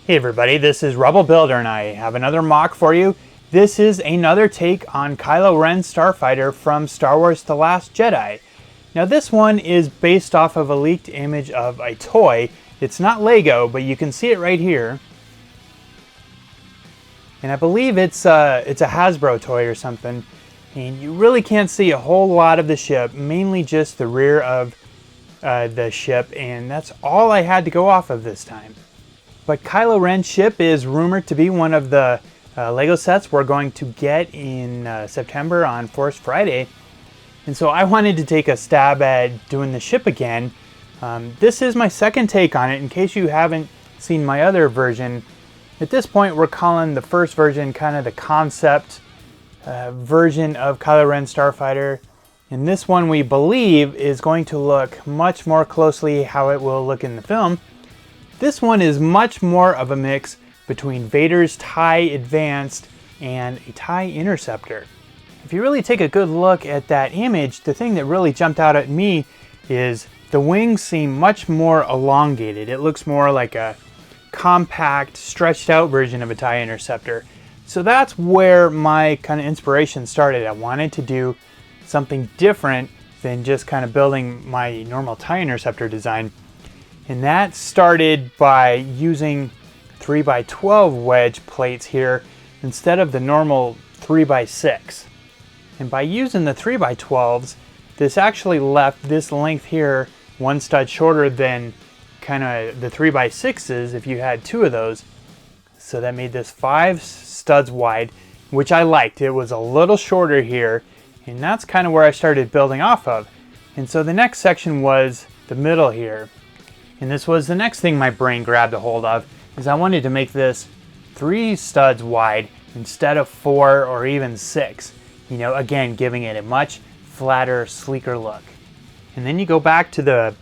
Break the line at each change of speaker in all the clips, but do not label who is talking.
Hey everybody, this is Rebel Builder and I have another mock for you. This is another take on Kylo Ren's Starfighter from Star Wars The Last Jedi. Now this one is based off of a leaked image of a toy. It's not Lego, but you can see it right here. And I believe it's a Hasbro toy or something. And you really can't see a whole lot of the ship, mainly just the rear of the ship, and that's all I had to go off of this time. But Kylo Ren's ship is rumored to be one of the Lego sets we're going to get in September on Force Friday. And so I wanted to take a stab at doing the ship again. This is my second take on it. In case you haven't seen my other version, at this point we're calling the first version kind of the concept version of Kylo Ren's Starfighter. And this one we believe is going to look much more closely how it will look in the film. This one is much more of a mix between Vader's TIE Advanced and a TIE Interceptor. If you really take a good look at that image, the thing that really jumped out at me is the wings seem much more elongated. It looks more like a compact, stretched out version of a TIE Interceptor. So that's where my kind of inspiration started. I wanted to do something different than just kind of building my normal TIE Interceptor design. And that started by using 3x12 wedge plates here instead of the normal 3x6. And by using the 3x12s, this actually left this length here one stud shorter than kind of the 3x6s if you had two of those. So that made this 5 studs wide, which I liked. It was a little shorter here, and that's kind of where I started building off of. And so the next section was the middle here. And this was the next thing my brain grabbed a hold of, is I wanted to make this 3 studs wide instead of 4 or even 6. You know, again, giving it a much flatter, sleeker look. And then you go back to the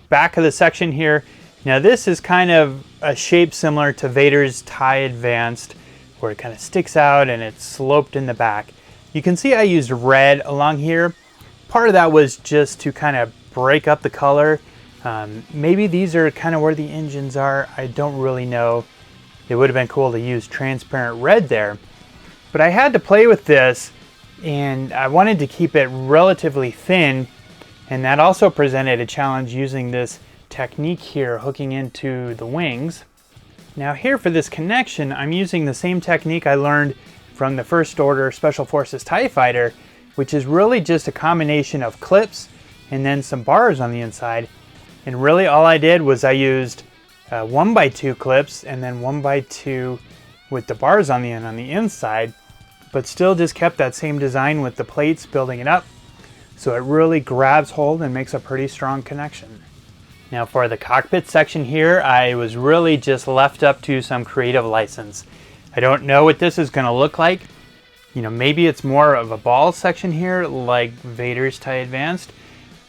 back of the section here. Now this is kind of a shape similar to Vader's TIE Advanced, where it kind of sticks out and it's sloped in the back. You can see I used red along here. Part of that was just to kind of break up the color. Maybe these are kind of where the engines are. I don't really know. It would have been cool to use transparent red there. But I had to play with this, and I wanted to keep it relatively thin. And that also presented a challenge using this technique here, hooking into the wings. Now here for this connection, I'm using the same technique I learned from the First Order Special Forces TIE Fighter, which is really just a combination of clips and then some bars on the inside. And really all I did was I used 1x2 clips and then 1x2 with the bars on the inside, but still just kept that same design with the plates building it up. So it really grabs hold and makes a pretty strong connection. Now for the cockpit section here, I was really just left up to some creative license. I don't know what this is going to look like. You know, maybe it's more of a ball section here like Vader's TIE Advanced.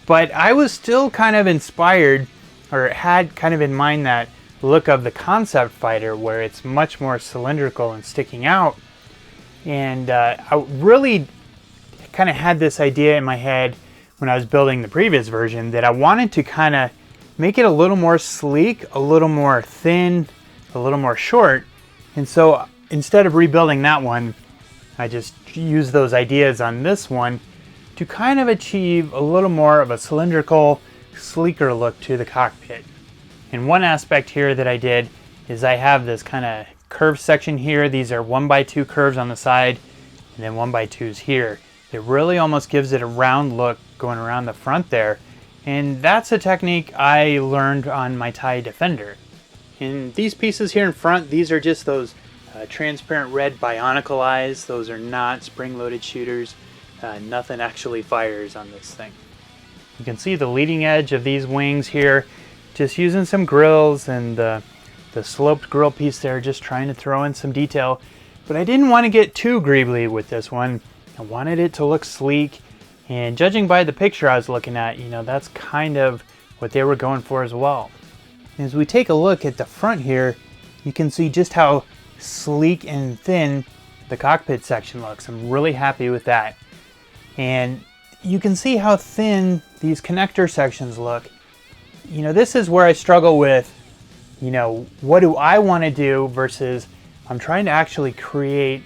But I was still kind of inspired, or had kind of in mind that look of the concept fighter where it's much more cylindrical and sticking out. And I really kind of had this idea in my head when I was building the previous version that I wanted to kind of make it a little more sleek, a little more thin, a little more short. And so instead of rebuilding that one, I just used those ideas on this one to kind of achieve a little more of a cylindrical, sleeker look to the cockpit. And one aspect here that I did is I have this kind of curved section here. These are 1x2 curves on the side and then 1x2s here. It really almost gives it a round look going around the front there. And that's a technique I learned on my TIE Defender. And these pieces here in front, these are just those transparent red Bionicle eyes. Those are not spring-loaded shooters. Nothing actually fires on this thing. You can see the leading edge of these wings here, just using some grills and the sloped grill piece there, just trying to throw in some detail. But I didn't want to get too greebly with this one. I wanted it to look sleek, and judging by the picture I was looking at, you know, that's kind of what they were going for as well. As we take a look at the front here, you can see just how sleek and thin the cockpit section looks. I'm really happy with that. And you can see how thin these connector sections look. You know, this is where I struggle with you know, what do I want to do versus I'm trying to actually create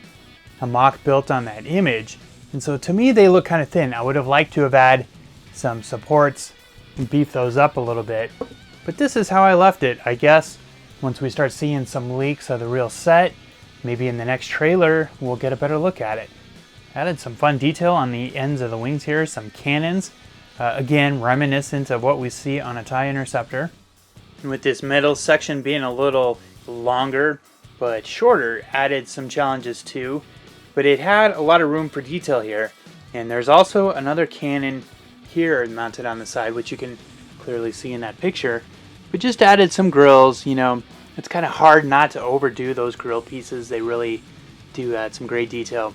a MOC built on that image. And so to me, they look kind of thin. I would have liked to have had some supports and beef those up a little bit. But this is how I left it. I guess once we start seeing some leaks of the real set, maybe in the next trailer, we'll get a better look at it. Added some fun detail on the ends of the wings here, some cannons. Again, reminiscent of what we see on a TIE Interceptor. And with this middle section being a little longer but shorter, added some challenges too. But it had a lot of room for detail here. And there's also another cannon here mounted on the side, which you can clearly see in that picture. But just added some grills. You know, it's kind of hard not to overdo those grill pieces. They really do add some great detail.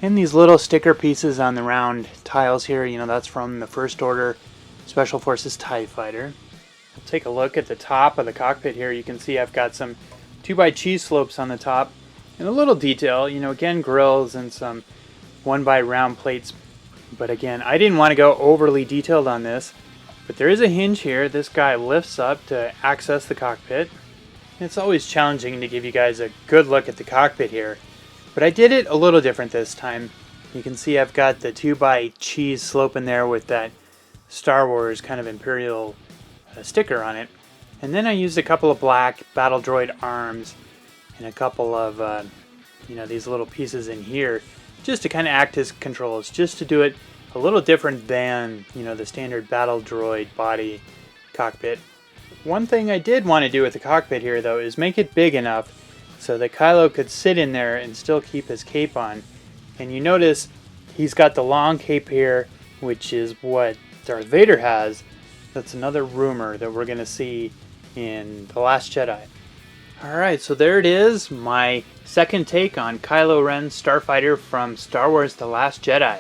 And these little sticker pieces on the round tiles here, you know, that's from the First Order Special Forces TIE Fighter. We'll take a look at the top of the cockpit here. You can see I've got some 2x cheese slopes on the top. And a little detail, you know, again, grills and some 1x round plates. But again, I didn't want to go overly detailed on this. But there is a hinge here. This guy lifts up to access the cockpit. It's always challenging to give you guys a good look at the cockpit here. But I did it a little different this time. You can see I've got the 2x cheese slope in there with that Star Wars kind of Imperial sticker on it. And then I used a couple of black battle droid arms and a couple of, you know, these little pieces in here just to kind of act as controls, just to do it a little different than, you know, the standard battle droid body cockpit. One thing I did want to do with the cockpit here, though, is make it big enough so that Kylo could sit in there and still keep his cape on. And you notice he's got the long cape here, which is what Darth Vader has. That's another rumor that we're going to see in The Last Jedi. Alright, so there it is, my second take on Kylo Ren's Starfighter from Star Wars The Last Jedi.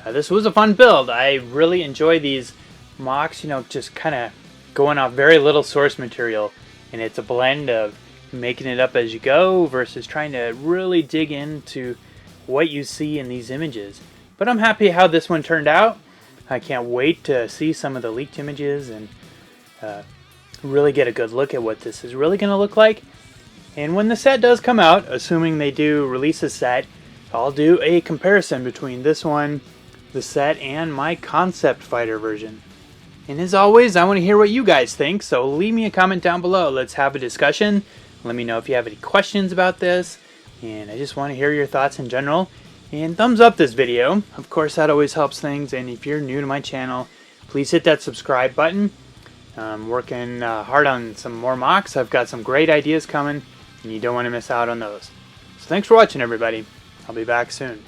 This was a fun build. I really enjoy these MOCs, you know, just kind of going off very little source material. And it's a blend of making it up as you go versus trying to really dig into what you see in these images. But I'm happy how this one turned out. I can't wait to see some of the leaked images and really get a good look at what this is really going to look like. And when the set does come out, assuming they do release a set, I'll do a comparison between this one, the set, and my concept fighter version. And as always, I want to hear what you guys think, so leave me a comment down below. Let's have a discussion. Let me know if you have any questions about this, and I just want to hear your thoughts in general. And thumbs up this video. Of course, that always helps things. And if you're new to my channel, please hit that subscribe button. I'm working hard on some more MOCs. I've got some great ideas coming, and you don't want to miss out on those. So thanks for watching, everybody. I'll be back soon.